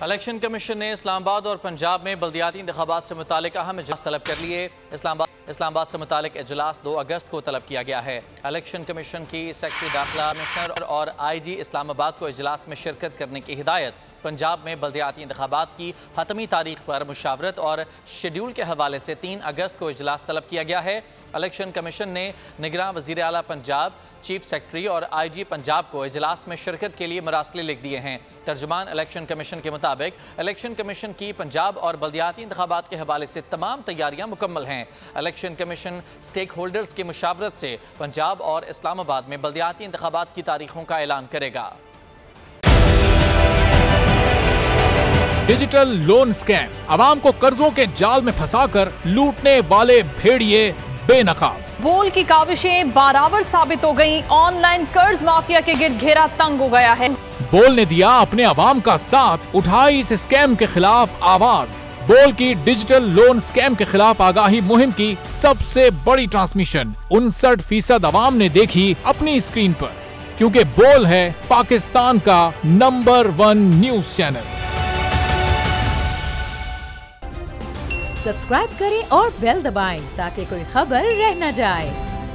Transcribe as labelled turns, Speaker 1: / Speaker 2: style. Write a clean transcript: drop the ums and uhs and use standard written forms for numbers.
Speaker 1: Election commission ने इस्लामाबाद और पंजाब में बल्दियाती इंतखाबात से मुतालिक अहम इजलास तलब कर लिए। इस्लामाबाद से मुतालिक इजलास 2 अगस्त को तलब किया गया है। इलेक्शन कमीशन की सेक्रेटरी दाखिला कमिश्नर और IG इस्लामाबाद को इजलास में शिरकत करने की हिदायत। पंजाब में बल्दियाती इंतखाबात की हतमी तारीख पर मुशावरत और शेड्यूल के हवाले से 3 अगस्त को इजलास तलब किया गया है। इलेक्शन कमीशन ने निगरान वज़ीर आला पंजाब, चीफ सेक्रेटरी और IG पंजाब को इजलास में शिरकत के लिए मरासले लिख दिए हैं। तर्जुमान इलेक्शन कमीशन के मुताबिक इलेक्शन कमीशन की पंजाब और बल्दियाती इंतखाबात के हवाले से तमाम तैयारियां मुकम्मल हैं। इलेक्शन कमीशन स्टेक होल्डर्स की मुशावरत से पंजाब और इस्लामाबाद में बल्दियाती इंतखाबात की तारीखों का ऐलान करेगा।
Speaker 2: डिजिटल लोन स्कैम, आवाम को कर्जों के जाल में फंसाकर लूटने वाले भेड़िए बेनकाब।
Speaker 3: बोल की काविशें बारावर साबित हो गई। ऑनलाइन कर्ज माफिया के गिर्द घेरा तंग हो गया है।
Speaker 2: बोल ने दिया अपने आवाम का साथ, उठाई इस स्कैम के खिलाफ आवाज। बोल की डिजिटल लोन स्कैम के खिलाफ आगाही मुहिम की सबसे बड़ी ट्रांसमिशन 59% आवाम ने देखी अपनी स्क्रीन पर, क्योंकि बोल है पाकिस्तान का नंबर 1 न्यूज चैनल।
Speaker 4: सब्सक्राइब करें और बेल दबाएं ताकि कोई खबर रह न जाए।